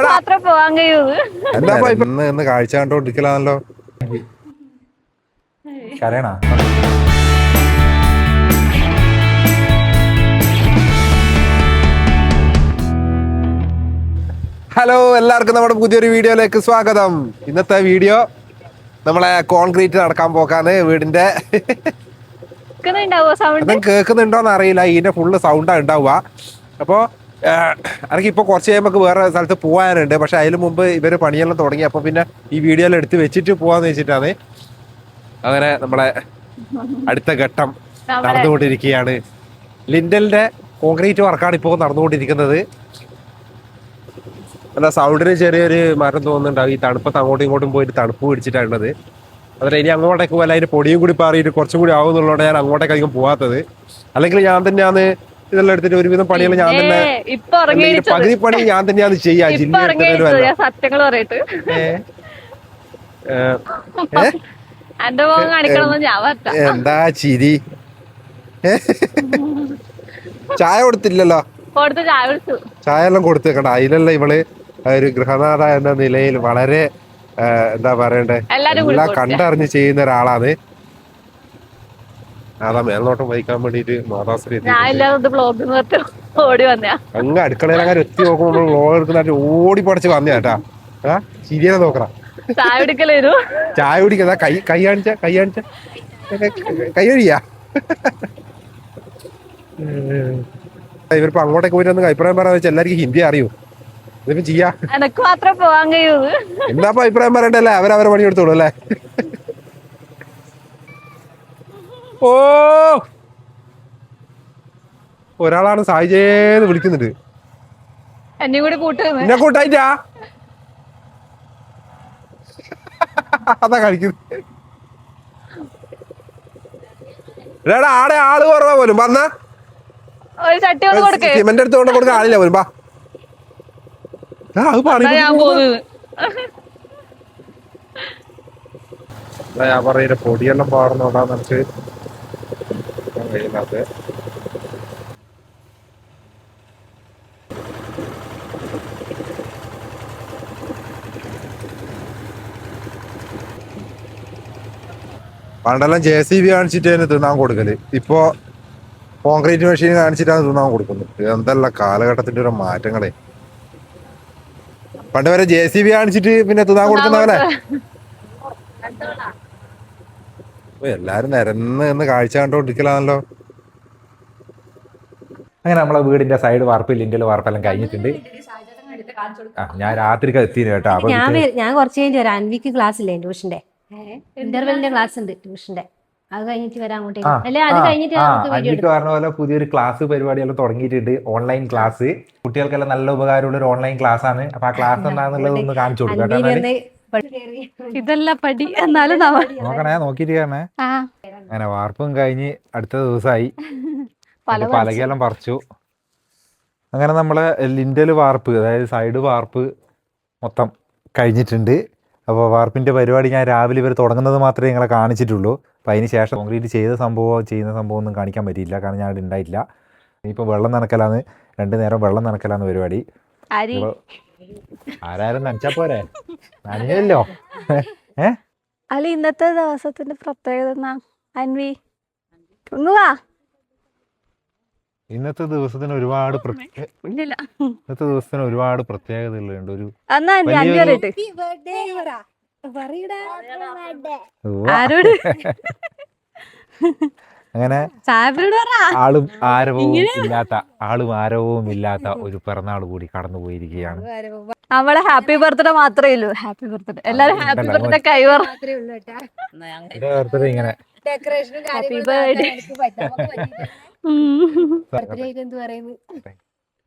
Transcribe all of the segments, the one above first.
മാത്രം പോവാൻ കഴിയൂ. എന്താ കാഴ്ച കണ്ടോണ്ടിരിക്കലാണല്ലോ. കരയണ ഹലോ, എല്ലാവർക്കും നമ്മുടെ പുതിയൊരു വീഡിയോയിലേക്ക് സ്വാഗതം. ഇന്നത്തെ വീഡിയോ നമ്മളെ കോൺക്രീറ്റ് നടക്കാൻ പോക്കാണ് വീടിന്റെ. കേൾക്കുന്നുണ്ടോന്ന് അറിയില്ല, ഇതിന്റെ ഫുള്ള് സൗണ്ടാ ഉണ്ടാവുക. അപ്പോ എനിക്കിപ്പോ കുറച്ച് കഴിയുമ്പോൾ വേറെ സ്ഥലത്ത് പോകാനുണ്ട്. പക്ഷെ അതിന് മുമ്പ് ഇവര് പണിയെല്ലാം തുടങ്ങി. അപ്പൊ പിന്നെ ഈ വീഡിയോയിൽ എടുത്ത് വെച്ചിട്ട് പോവാന്ന് വെച്ചിട്ടാണ്. അങ്ങനെ നമ്മളെ അടുത്ത ഘട്ടം നടന്നുകൊണ്ടിരിക്കുകയാണ്. ലിൻഡലിന്റെ കോൺക്രീറ്റ് വർക്കാണ് ഇപ്പോൾ നടന്നുകൊണ്ടിരിക്കുന്നത്. അല്ല, സൗണ്ടിന് ചെറിയൊരു മാറ്റം തോന്നുന്നുണ്ടാവും. ഈ തണുപ്പത്ത് അങ്ങോട്ടും ഇങ്ങോട്ടും പോയിട്ട് തണുപ്പ് പിടിച്ചിട്ടാണുള്ളത്. അതുപോലെ ഇനി അങ്ങോട്ടേക്ക് പോലെ അതിന്റെ പൊടിയും കൂടി പാറിയിട്ട് കുറച്ചും കൂടി ആവുന്നുള്ളതുകൊണ്ട് ഞാൻ അങ്ങോട്ടേക്ക് അധികം പോകാത്തത്. അല്ലെങ്കിൽ ഞാൻ തന്നെയാണ് ഇതെല്ലാം എടുത്തിട്ട് ഒരുവിധം പണികൾ ഞാൻ തന്നെ, പകുതി പണി ഞാൻ തന്നെയാണ് ചെയ്യാ. സത്യങ്ങൾ പറയട്ടെ, എന്താ ചിരി? ചായ കൊടുത്തില്ലല്ലോ. ചായ എല്ലാം കൊടുത്തേക്കണ്ട. അതിലല്ല ഇവള് ഒരു ഗൃഹനാഥ എന്ന നിലയിൽ വളരെ എന്താ പറയണ്ടേ, എല്ലാം കണ്ടറിഞ്ഞ് ചെയ്യുന്ന ഒരാളാണ്. അതാ മേൽനോട്ടം വഹിക്കാൻ വേണ്ടിട്ട് മാതാശ്രീ അങ്ങ് അടുക്കളയിൽ അങ്ങനെ എത്തി നോക്കുമ്പോൾ വ്ലോഗ് എടുക്കുന്ന ഓടി പടച്ച് വന്നേട്ടാ. ചിരിയെ നോക്കണം. ചായ കുടിക്കാ. കൈ കാണിച്ച കൈ കഴിയാ. ഇവരിപ്പോ അങ്ങോട്ടേക്ക് പോയിട്ട് അഭിപ്രായം പറയാന്ന് വെച്ചാൽ എല്ലാവർക്കും ഹിന്ദി അറിയൂ. ഇതിപ്പോ ചെയ്യാ, മാത്രം പോവാൻ കഴിയൂ. എന്താപ്പോ അഭിപ്രായം പറയണ്ടല്ലേ, അവരവരെ പണി എടുത്തോളൂ അല്ലേ. ഓ, ഒരാളാണ് സായിജേന്ന് വിളിക്കുന്നുണ്ട്. എന്നെ കൂടി എന്നെ കൂട്ടായിട്ടാ അതാ കഴിക്കുന്നത്. ആടെ ആള് കുറവാ പോലും. വന്നാ സിമന്റ് എടുത്തുകൊണ്ട് കൊടുക്കാൻ ആളില്ല പോലും. ബാ, ഞാൻ പറയുന്ന പൊടിയെല്ലാം പാടുന്നോണ്ടാ നമുക്ക് കഴിയുന്നത്. പണ്ടെല്ലാം JCB കാണിച്ചിട്ട് തിന്നാൻ കൊടുക്കല്. ഇപ്പൊ കോൺക്രീറ്റ് മെഷീൻ കാണിച്ചിട്ടാണ് തിന്നാൻ കൊടുക്കുന്നത്. എന്തെല്ലാം കാലഘട്ടത്തിന്റെ ഒരു മാറ്റങ്ങളെ. പണ്ട് വരെ JCB കാണിച്ചിട്ട് പിന്നെ തിന്നാൻ കൊടുക്കുന്നവനെ എല്ലാരും നിരന്ന് കാഴ്ച കണ്ടോണ്ടിരിക്കലാണല്ലോ. അങ്ങനെ നമ്മളെ വീടിന്റെ സൈഡ് വാർപ്പ്, ലിൻഡൽ വാർപ്പെല്ലാം കഴിഞ്ഞിട്ടുണ്ട്. ഞാൻ രാത്രിക്ക് എത്തിന് കേട്ടോ. ഞാൻ കുറച്ച് കഴിഞ്ഞ് വരാം. അൻവിക്ക് ക്ലാസ് ഇല്ലേ ട്യൂഷന്റെ, ഇന്റർവെല്ലിന്റെ ക്ലാസ് ഉണ്ട് ട്യൂഷന്റെ. അത് കഴിഞ്ഞിട്ട് വരാൻ അങ്ങോട്ടേക്ക്. അല്ലെ അത് കഴിഞ്ഞിട്ട് അൻവിക്ക് പറഞ്ഞ പോലെ പുതിയൊരു ക്ലാസ് പരിപാടിയെല്ലാം തുടങ്ങിയിട്ടുണ്ട്. ഓൺലൈൻ ക്ലാസ്, കുട്ടികൾക്കെല്ലാം നല്ല ഉപകാരമുള്ള ഒരു ഓൺലൈൻ ക്ലാസ് ആണ്. അപ്പൊ ആ ക്ലാസ് എന്താണെന്നുള്ളത് ഒന്ന് കാണിച്ചു കൊടുക്കാം. ഇതെല്ലാം പടി എന്നാലും നോക്കണേ, നോക്കിയിരിക്കണേ. അങ്ങനെ വാർപ്പും കഴിഞ്ഞ് അടുത്ത ദിവസമായി. പലകയെല്ലാം പറിച്ചു. അങ്ങനെ നമ്മളെ ലിൻഡൽ വാർപ്പ്, അതായത് സൈഡ് വാർപ്പ് മൊത്തം കഴിഞ്ഞിട്ടുണ്ട്. അപ്പോൾ വാർപ്പിൻ്റെ പരിപാടി ഞാൻ രാവിലെ ഇവർ തുടങ്ങുന്നത് മാത്രമേ നിങ്ങളെ കാണിച്ചിട്ടുള്ളൂ. അപ്പോൾ അതിന് ശേഷം കോൺക്രീറ്റ് ചെയ്യുന്ന സംഭവം ഒന്നും കാണിക്കാൻ പറ്റിയില്ല, കാരണം ഞാൻ അവിടെ ഉണ്ടായിട്ടില്ല. ഇനിയിപ്പോൾ വെള്ളം നനക്കലാന്ന്, 2 നേരം വെള്ളം നനക്കലാന്ന് പരിപാടി. ആരാരും നനച്ചാ പോരെ, നനഞ്ഞല്ലോ. അല്ല, ഇന്നത്തെ ദിവസത്തിന്റെ പ്രത്യേകത അൻവി? ഇന്നത്തെ ദിവസത്തിന് ഒരുപാട് പ്രത്യേകതകളുണ്ട്. ഒരു അങ്ങനെ ആളും ആരവവും ഇല്ലാത്ത ഒരു പിറന്നാൾ കൂടി കടന്നു പോയിരിക്കുകയാണ്. നമ്മളെ ഹാപ്പി ബർത്ത്ഡേ മാത്രമേ ഉള്ളൂ. ഹാപ്പി ബർത്ത്ഡേ എല്ലാരും ഹാപ്പി ബർത്ത്ഡേ കൈവർ. ഇങ്ങനെ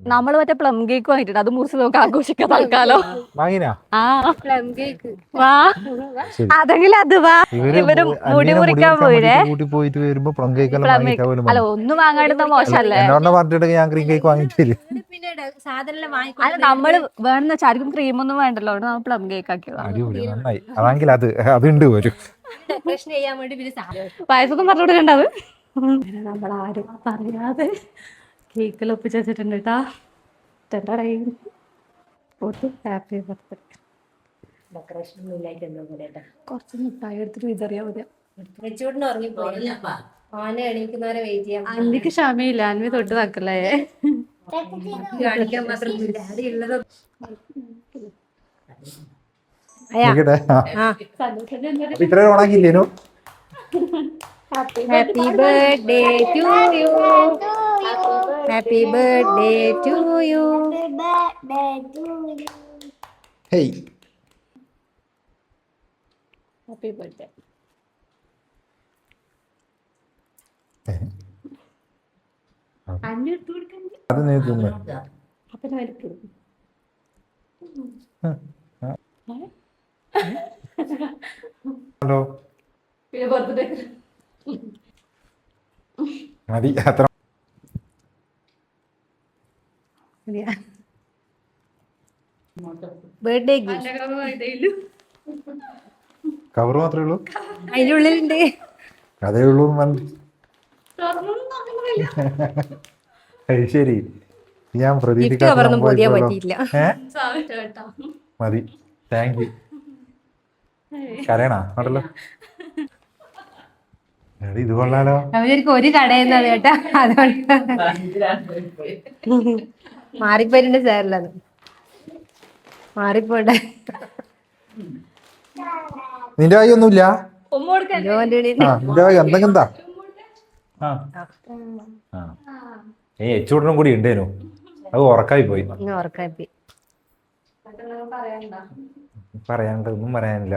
നമ്മള് മറ്റേ പ്ലം കേക്ക് വാങ്ങിട്ടുണ്ട്, അത് മുറിച്ച് നമുക്ക് ആഘോഷിക്കാം തൽക്കാലം. അതെങ്കിലും അത് വാ. ഇവര് മുടി മുറിക്കാൻ പോയില്ലേ, അല്ല ഒന്നും വാങ്ങാടുന്ന മോശല്ലേ. അല്ല, നമ്മള് വേണമെന്ന് വെച്ചാൽ ആർക്കും ക്രീമൊന്നും വേണ്ടല്ലോ, നമ്മൾ പ്ലം കേക്ക് ആക്കിയതാണ്. പായസമൊന്നും പറഞ്ഞു കൊടുക്കണ്ടാവ്. നമ്മളാരും പറയാതെ കേക്കിൽ ഒപ്പിച്ച് വെച്ചിട്ടുണ്ട് കേട്ടാ. Happy birthday. ഡെക്കറേഷൻ ഒന്നും ഇല്ലായിട്ട് എന്തോ പോലെ കുറച്ച് മിഠായി എടുത്തിട്ട് വിതറിയാ മതി. വെച്ചോട്ടിന് ഉറങ്ങിപ്പോയി. ഓനെ എണീക്കുന്നവരെ വെയിറ്റ് ചെയ്യാൻ. അന്വിക്ക് ക്ഷമയില്ല, അന്വി തൊട്ട് വെക്കല്ലേ. കാണിക്കാൻ മാത്രം ഡാഡി ഉള്ളത്. നോക്കട്ടെ. അപ്പൊ ഇത്ര ഓണാക്കില്ലേനു. Happy birthday to you. Happy birthday to you. Hey happy birthday. Anvi എടുത്തു കൊടുക്കാൻ അത് നീ തിന്നു. അപ്പൊ ഞാൻ എടുത്തു കൊടുക്കും. ഹലോ പിന്നെ ബർത്ത്ഡേ മതി അത്ര. ബർത്ത്ഡേ കവർ മാത്രമേ ഉള്ളൂ, അതിന്റെ ഉള്ളിലുണ്ട്. അതേ ഉള്ളൂ. ശരി, ഞാൻ കവറൊന്നും പൊതിയാൻ പറ്റിയില്ല. മതി, താങ്ക് യു. കരയണ ആണല്ലോ. ഇത് കൊള്ളാലോ. അവർക്ക് ഒരു കടയെന്നത് കേട്ടാ, അതുകൊണ്ട് മാറിപ്പോയിട്ടുണ്ട് സാറിലത്. മാറിപ്പോട്ടെ. നിന്റെ കൈ ഒന്നുമില്ല. നിന്റെ കൈ എന്തെങ്കിലും എന്താ എച്ചൂടനും കൂടി ഉണ്ടേനു, അത് ഉറക്കായി പോയി. ഉറക്കായി പറയാനുണ്ട്, ഒന്നും പറയാനില്ല.